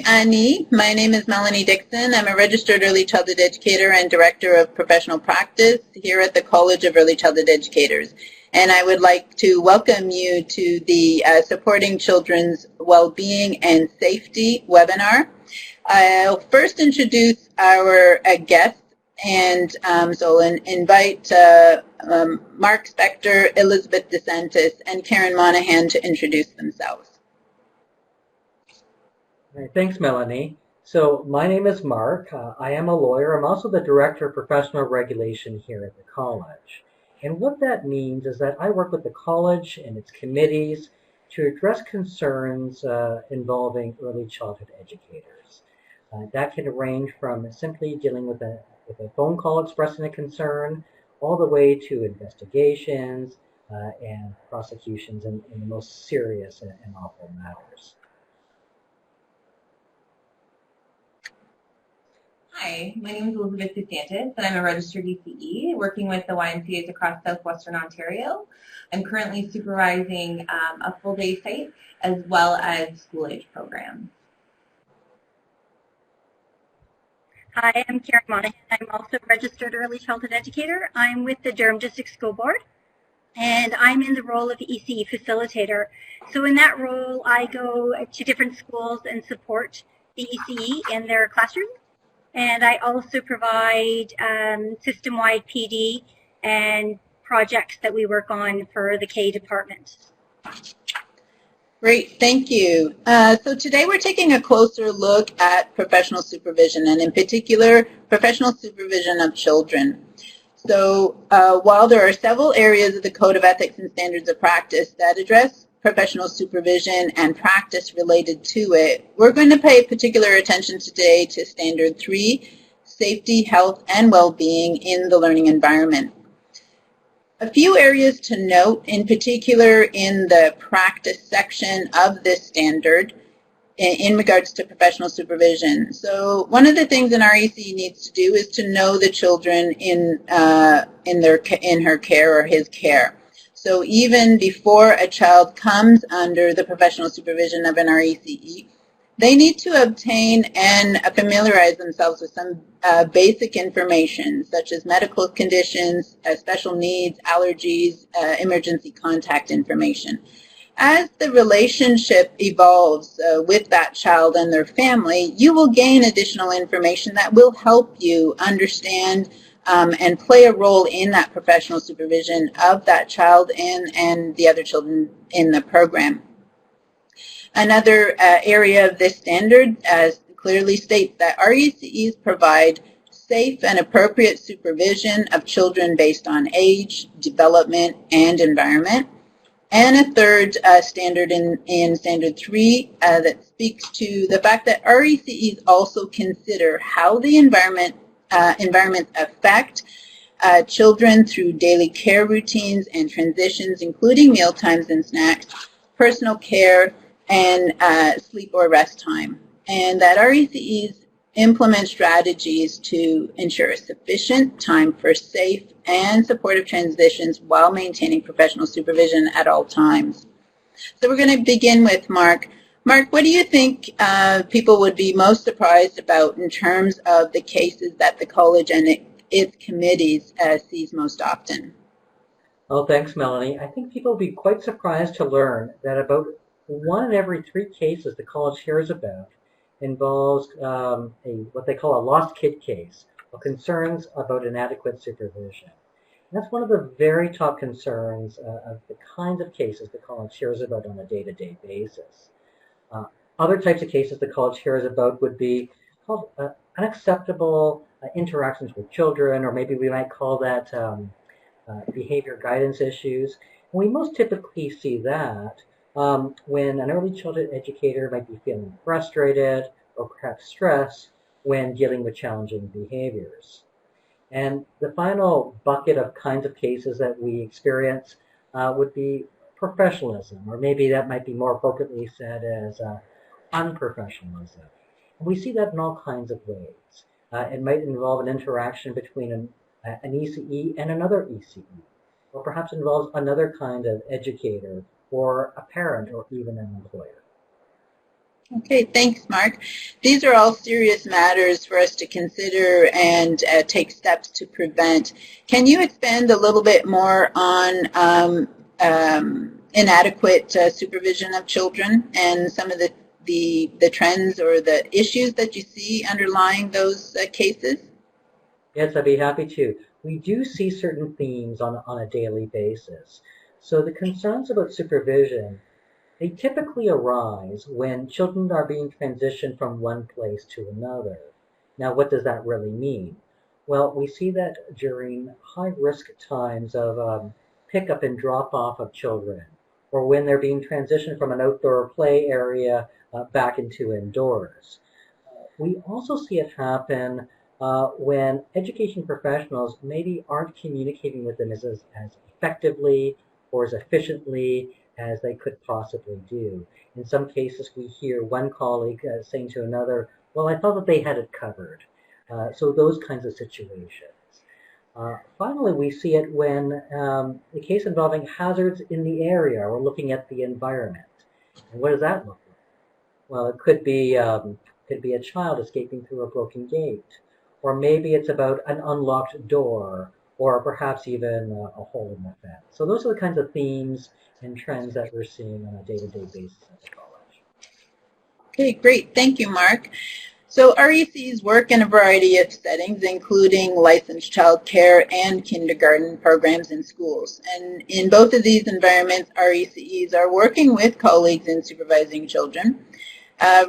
Annie. My name is Melanie Dixon. I'm a registered early childhood educator and director of professional practice here at the College of Early Childhood Educators. And I would like to welcome you to the Supporting Children's Wellbeing and Safety webinar. I'll first introduce our guests, and so I'll invite Mark Spector, Elizabeth DeSantis, and Karen Monahan to introduce themselves. Thanks, Melanie. So my name is Mark. I am a lawyer. I'm also the Director of Professional Regulation here at the college. And what that means is that I work with the college and its committees to address concerns involving early childhood educators. That can range from simply dealing with a phone call expressing a concern, all the way to investigations and prosecutions in the most serious and awful matters. Hi, my name is Elizabeth DeSantis, and I'm a registered ECE working with the YMCAs across southwestern Ontario. I'm currently supervising a full-day site as well as school-age programs. Hi, I'm Karen Monahan. I'm also a registered early childhood educator. I'm with the Durham District School Board, and I'm in the role of ECE facilitator. So in that role, I go to different schools and support the ECE in their classrooms. And I also provide system-wide PD and projects that we work on for the K department. Great, thank you. So today we're taking a closer look at professional supervision, and in particular, professional supervision of children. So while there are several areas of the Code of Ethics and Standards of Practice that address professional supervision and practice related to it, we're going to pay particular attention today to Standard 3, Safety, Health, and Well-being in the Learning Environment. A few areas to note, in particular in the practice section of this standard in regards to professional supervision. So one of the things an REC needs to do is to know the children in her care or his care. So even before a child comes under the professional supervision of an RECE, they need to obtain and familiarize themselves with some basic information, such as medical conditions, special needs, allergies, emergency contact information. As the relationship evolves with that child and their family, you will gain additional information that will help you understand and play a role in that professional supervision of that child and the other children in the program. Another area of this standard clearly states that RECEs provide safe and appropriate supervision of children based on age, development, and environment. And a third standard in Standard 3 that speaks to the fact that RECEs also consider how the environments affect children through daily care routines and transitions, including meal times and snacks, personal care, and sleep or rest time. And that RECEs implement strategies to ensure sufficient time for safe and supportive transitions while maintaining professional supervision at all times. So we're going to begin with Mark. Mark, what do you think people would be most surprised about in terms of the cases that the college and its committees sees most often? Well, thanks, Melanie. I think people will be quite surprised to learn that about 1 in every 3 cases the college hears about involves what they call a lost kid case, or concerns about inadequate supervision. And that's one of the very top concerns of the kinds of cases the college hears about on a day-to-day basis. Other types of cases the college hears about would be called unacceptable interactions with children, or maybe we might call that behavior guidance issues. And we most typically see that when an early childhood educator might be feeling frustrated or perhaps stressed when dealing with challenging behaviors. And the final bucket of kinds of cases that we experience would be professionalism, or maybe that might be more appropriately said as unprofessionalism. And we see that in all kinds of ways. It might involve an interaction between an ECE and another ECE, or perhaps involves another kind of educator, or a parent, or even an employer. Okay, thanks, Mark. These are all serious matters for us to consider and take steps to prevent. Can you expand a little bit more on inadequate supervision of children and some of the trends or the issues that you see underlying those cases? Yes, I'd be happy to. We do see certain themes on a daily basis. So the concerns about supervision, they typically arise when children are being transitioned from one place to another. Now, what does that really mean? Well, we see that during high-risk times of pickup and drop-off of children, or when they're being transitioned from an outdoor play area back into indoors. We also see it happen when education professionals maybe aren't communicating with them as effectively or as efficiently as they could possibly do. In some cases, we hear one colleague saying to another, well, I thought that they had it covered. So those kinds of situations. Finally, we see it when the case involving hazards in the area or looking at the environment. And what does that look like? Well, it could be a child escaping through a broken gate, or maybe it's about an unlocked door, or perhaps even a hole in the fence. So those are the kinds of themes and trends that we're seeing on a day-to-day basis at the college. Okay, great. Thank you, Mark. So RECs work in a variety of settings, including licensed childcare and kindergarten programs in schools. And in both of these environments, RECs are working with colleagues in supervising children.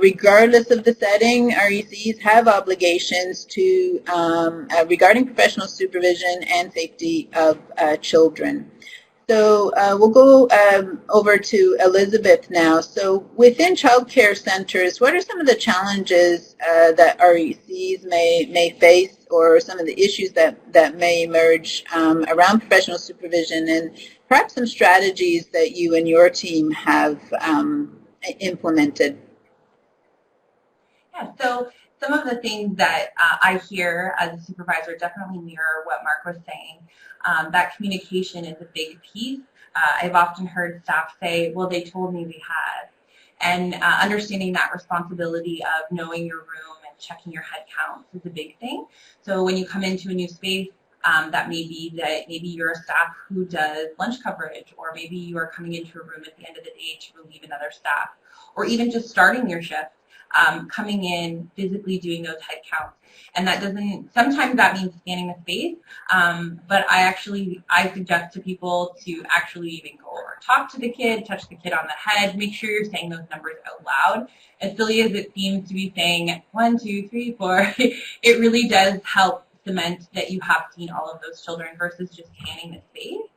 Regardless of the setting, RECs have obligations to regarding professional supervision and safety of children. So we'll go over to Elizabeth now. So within child care centers, what are some of the challenges that RECs may face, or some of the issues that may emerge around professional supervision, and perhaps some strategies that you and your team have implemented? Yeah, so some of the things that I hear as a supervisor definitely mirror what Mark was saying. That communication is a big piece. I've often heard staff say, well, they told me we had. And understanding that responsibility of knowing your room and checking your head counts is a big thing. So when you come into a new space, that may be that maybe you're a staff who does lunch coverage, or maybe you are coming into a room at the end of the day to relieve another staff, or even just starting your shift. Coming in, physically doing those head counts. And that doesn't, sometimes that means scanning the space, but I suggest to people to actually even go over, talk to the kid, touch the kid on the head, make sure you're saying those numbers out loud. As silly as it seems to be saying 1, 2, 3, 4, it really does help cement that you have seen all of those children versus just scanning the space.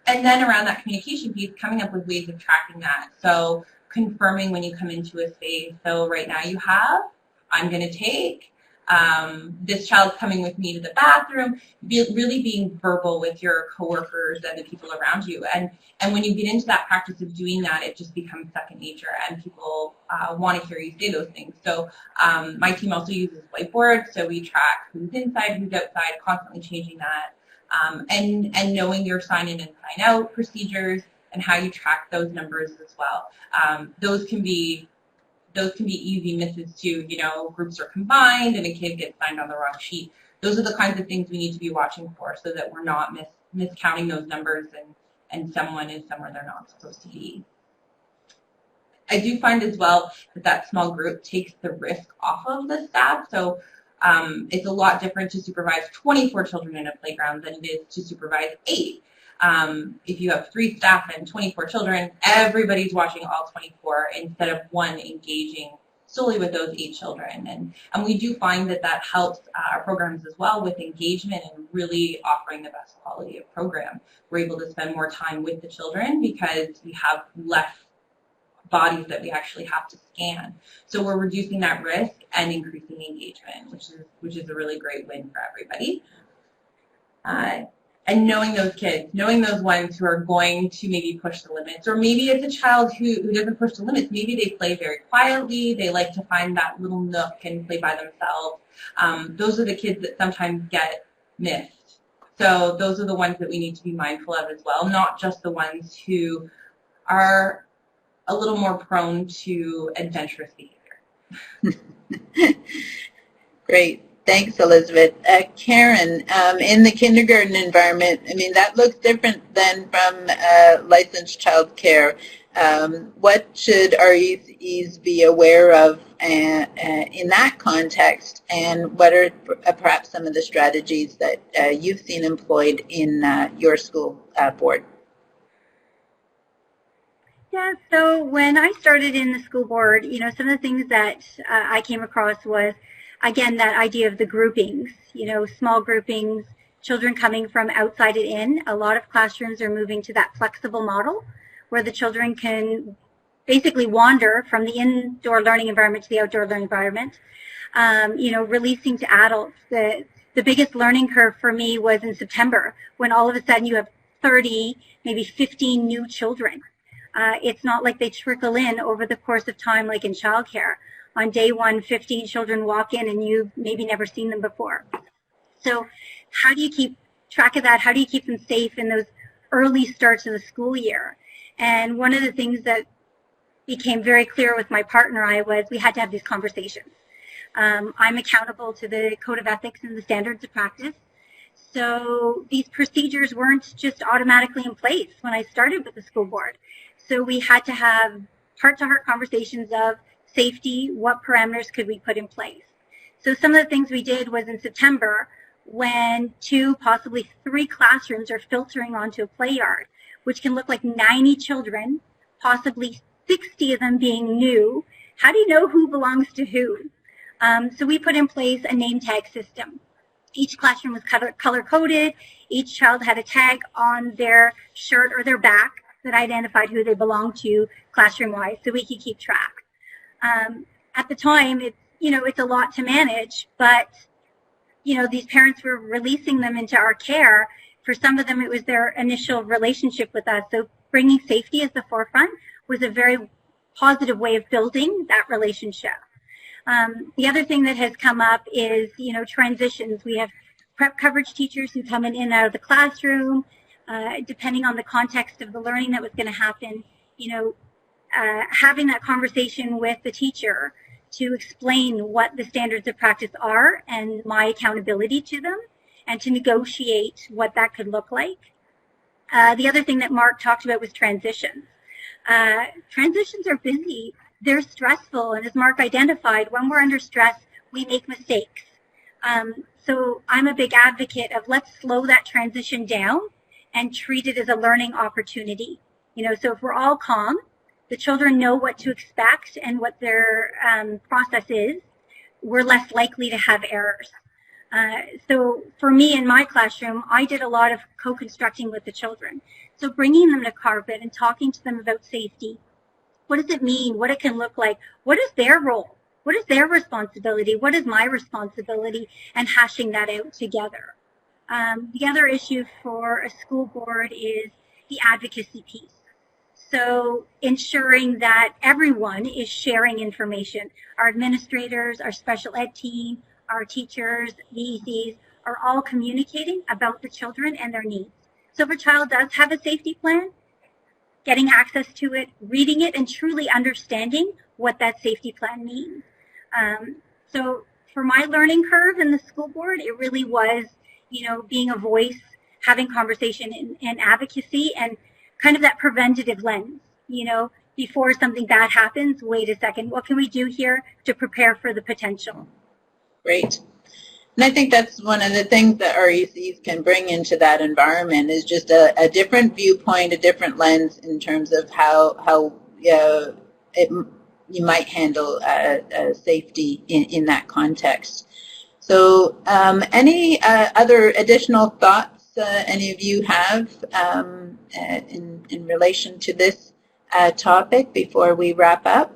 And then around that communication piece, coming up with ways of tracking that. So confirming when you come into a space. So right now you have, I'm going to take, this child's coming with me to the bathroom, really being verbal with your coworkers and the people around you. And when you get into that practice of doing that, it just becomes second nature, and people want to hear you say those things. So my team also uses whiteboards, so we track who's inside, who's outside, constantly changing that. And knowing your sign in and sign out procedures and how you track those numbers as well. Those can be easy misses too. You know, groups are combined and a kid gets signed on the wrong sheet. Those are the kinds of things we need to be watching for, so that we're not miscounting those numbers and someone is somewhere they're not supposed to be. I do find as well that small group takes the risk off of the staff. So it's a lot different to supervise 24 children in a playground than it is to supervise 8. If you have 3 staff and 24 children, everybody's watching all 24 instead of one engaging solely with those 8 children. And we do find that helps our programs as well with engagement and really offering the best quality of program. We're able to spend more time with the children because we have less bodies that we actually have to scan. So we're reducing that risk and increasing engagement, which is a really great win for everybody. And knowing those kids, knowing those ones who are going to maybe push the limits, or maybe it's a child who doesn't push the limits. Maybe they play very quietly. They like to find that little nook and play by themselves. Those are the kids that sometimes get missed. So those are the ones that we need to be mindful of as well, not just the ones who are a little more prone to adventurous behavior. Great. Thanks, Elizabeth. Karen, in the kindergarten environment, I mean, that looks different than from licensed child care. What should RECs be aware of in that context, and what are perhaps some of the strategies that you've seen employed in your school board? Yeah, so when I started in the school board, you know, some of the things that I came across was, again, that idea of the groupings, you know, small groupings, children coming from outside and in. A lot of classrooms are moving to that flexible model where the children can basically wander from the indoor learning environment to the outdoor learning environment, you know, releasing to adults. The biggest learning curve for me was in September when all of a sudden you have 30, maybe 15 new children. It's not like they trickle in over the course of time like in childcare. On day one, 15 children walk in and you've maybe never seen them before. So how do you keep track of that? How do you keep them safe in those early starts of the school year? And one of the things that became very clear with my partner and I was we had to have these conversations. I'm accountable to the Code of Ethics and the Standards of Practice. So these procedures weren't just automatically in place when I started with the school board. So we had to have heart-to-heart conversations of safety, what parameters could we put in place. So some of the things we did was in September, when 2, possibly 3 classrooms are filtering onto a play yard, which can look like 90 children, possibly 60 of them being new. How do you know who belongs to who? So we put in place a name tag system. Each classroom was color-coded. Each child had a tag on their shirt or their back that identified who they belonged to classroom-wise, so we could keep track. At the time, it's a lot to manage, but these parents were releasing them into our care. For some of them, it was their initial relationship with us. So bringing safety as the forefront was a very positive way of building that relationship. The other thing that has come up is, transitions. We have prep coverage teachers who come in and out of the classroom, depending on the context of the learning that was going to happen, having that conversation with the teacher to explain what the standards of practice are and my accountability to them, and to negotiate what that could look like. The other thing that Mark talked about was transitions. Transitions are busy. They're stressful. And as Mark identified, when we're under stress, we make mistakes. So I'm a big advocate of let's slow that transition down and treat it as a learning opportunity. So if we're all calm, the children know what to expect and what their process is, we're less likely to have errors. So for me in my classroom, I did a lot of co-constructing with the children. So bringing them to carpet and talking to them about safety. What does it mean? What it can look like? What is their role? What is their responsibility? What is my responsibility? And hashing that out together. The other issue for a school board is the advocacy piece. So ensuring that everyone is sharing information. Our administrators, our special ed team, our teachers, the ECs are all communicating about the children and their needs. So if a child does have a safety plan, getting access to it, reading it, and truly understanding what that safety plan means. So for my learning curve in the school board, it really was, being a voice, having conversation and advocacy, and kind of that preventative lens, before something bad happens, wait a second, what can we do here to prepare for the potential? Great. And I think that's one of the things that RECs can bring into that environment is just a different viewpoint, a different lens in terms of how you might handle safety in that context. So any other additional thoughts any of you have in relation to this topic before we wrap up?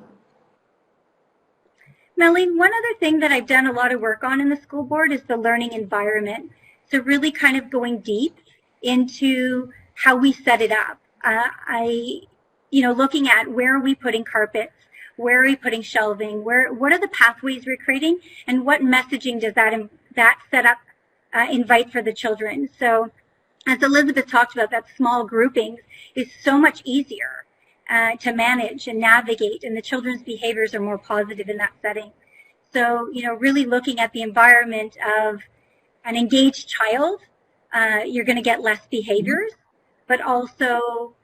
Melanie, one other thing that I've done a lot of work on in the school board is the learning environment. So really kind of going deep into how we set it up. Looking at where are we putting carpets, where are we putting shelving, what are the pathways we're creating, and what messaging does that setup invite for the children. So as Elizabeth talked about, that small groupings is so much easier. to manage and navigate, and the children's behaviors are more positive in that setting. So, really looking at the environment of an engaged child, you're going to get less behaviors, but also,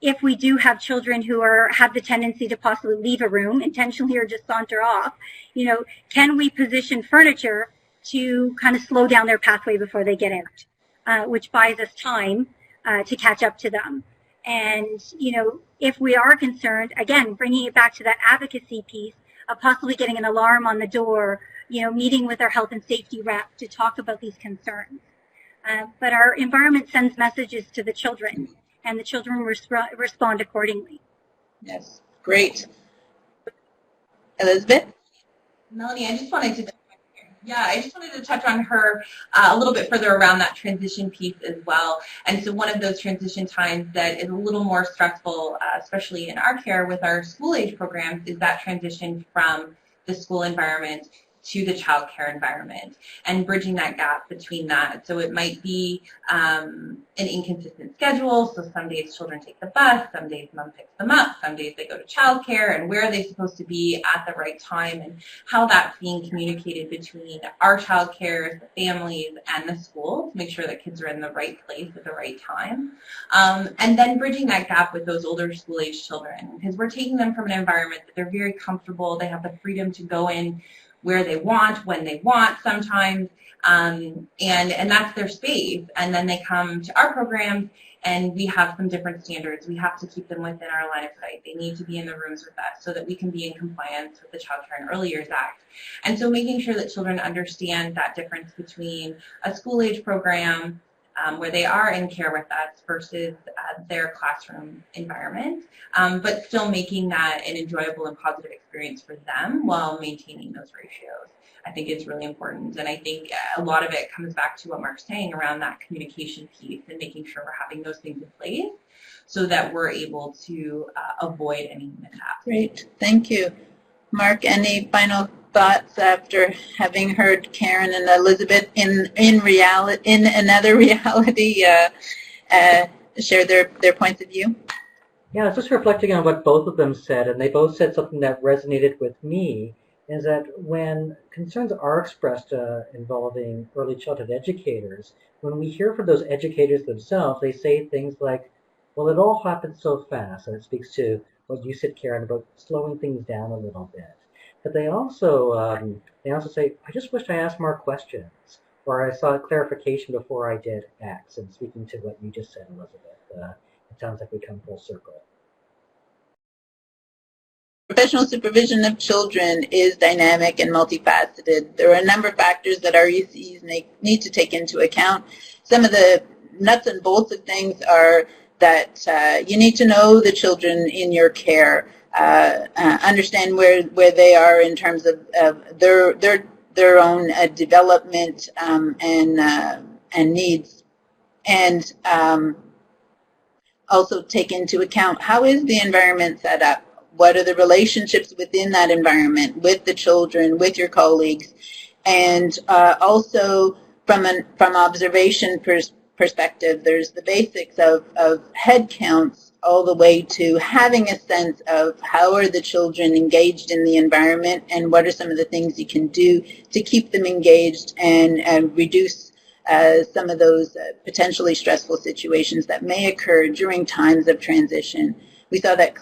if we do have children who have the tendency to possibly leave a room intentionally or just saunter off, can we position furniture to kind of slow down their pathway before they get out, which buys us time to catch up to them. And, if we are concerned, again, bringing it back to that advocacy piece of possibly getting an alarm on the door, meeting with our health and safety rep to talk about these concerns. But our environment sends messages to the children, and the children respond accordingly. Yes, great. Elizabeth? Melanie, I just wanted to touch on her a little bit further around that transition piece as well. And so one of those transition times that is a little more stressful, especially in our care with our school age programs, is that transition from the school environment to the child care environment and bridging that gap between that. So it might be an inconsistent schedule. So some days children take the bus, some days mom picks them up, some days they go to child care, and where are they supposed to be at the right time, and how that's being communicated between our child care, the families, and the school to make sure that kids are in the right place at the right time. And then bridging that gap with those older school age children, because we're taking them from an environment that they're very comfortable, they have the freedom to go in where they want, when they want sometimes, and that's their space. And then they come to our programs and we have some different standards. We have to keep them within our line of sight. They need to be in the rooms with us so that we can be in compliance with the Child Care and Early Years Act. And so making sure that children understand that difference between a school age program where they are in care with us versus their classroom environment, but still making that an enjoyable and positive experience for them while maintaining those ratios, I think is really important. And I think a lot of it comes back to what Mark's saying around that communication piece and making sure we're having those things in place so that we're able to avoid any mishaps. Great, thank you. Mark, any final thoughts after having heard Karen and Elizabeth in another reality share their points of view? Yeah, I was just reflecting on what both of them said, and they both said something that resonated with me, is that when concerns are expressed involving early childhood educators, when we hear from those educators themselves, they say things like, well, it all happened so fast, and it speaks to what you said, Karen, about slowing things down a little bit. But they also say, I just wished I asked more questions, or I saw clarification before I did X. And speaking to what you just said, Elizabeth, it sounds like we come full circle. Professional supervision of children is dynamic and multifaceted. There are a number of factors that our ECEs need to take into account. Some of the nuts and bolts of things are that you need to know the children in your care, understand where they are in terms of their own development and needs, and also take into account how is the environment set up. What are the relationships within that environment with the children, with your colleagues, and also from observation perspective, there's the basics of head counts all the way to having a sense of how are the children engaged in the environment and what are some of the things you can do to keep them engaged and reduce some of those potentially stressful situations that may occur during times of transition. We saw that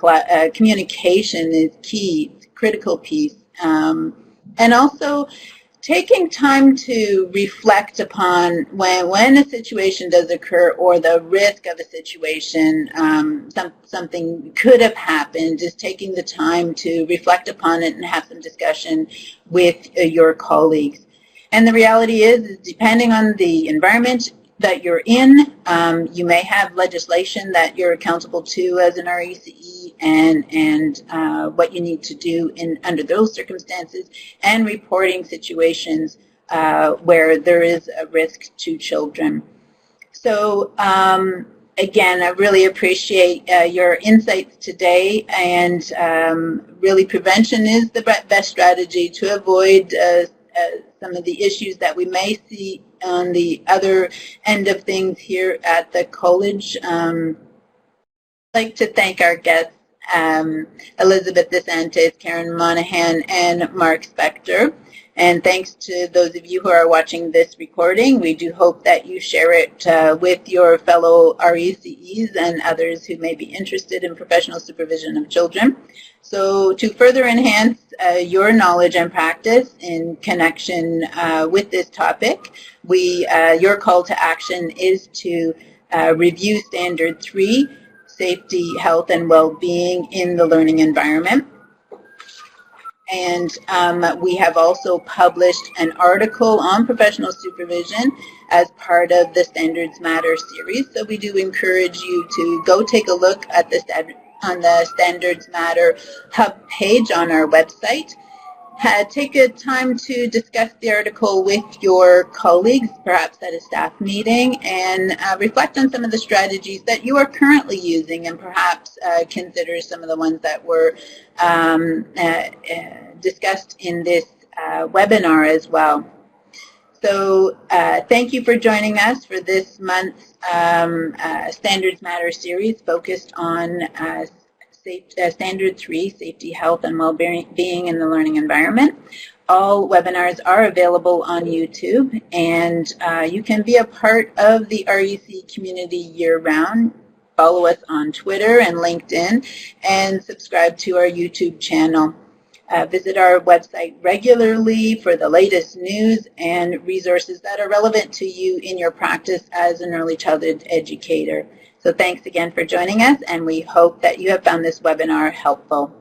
communication is key, critical piece, and also taking time to reflect upon when a situation does occur or the risk of a situation, something could have happened, just taking the time to reflect upon it and have some discussion with your colleagues. And the reality is, depending on the environment that you're in, you may have legislation that you're accountable to as an RECE, and what you need to do under those circumstances, and reporting situations where there is a risk to children. So again, I really appreciate your insights today, and really prevention is the best strategy to avoid some of the issues that we may see on the other end of things here at the college. like to thank our guests, Elizabeth DeSantis, Karen Monahan, and Mark Spector. And thanks to those of you who are watching this recording. We do hope that you share it with your fellow RECEs and others who may be interested in professional supervision of children. So to further enhance your knowledge and practice in connection with this topic, your call to action is to review Standard 3, Safety, Health, and Well-Being in the Learning Environment. And we have also published an article on professional supervision as part of the Standards Matter series. So we do encourage you to go take a look at on the Standards Matter hub page on our website. Take a time to discuss the article with your colleagues, perhaps at a staff meeting, and reflect on some of the strategies that you are currently using, and perhaps consider some of the ones that were discussed in this webinar as well. So thank you for joining us for this month's Standards Matter series focused on Standard 3, Safety, Health, and Well-Being in the Learning Environment. All webinars are available on YouTube, and you can be a part of the REC community year-round. Follow us on Twitter and LinkedIn, and subscribe to our YouTube channel. Visit our website regularly for the latest news and resources that are relevant to you in your practice as an early childhood educator. So thanks again for joining us, and we hope that you have found this webinar helpful.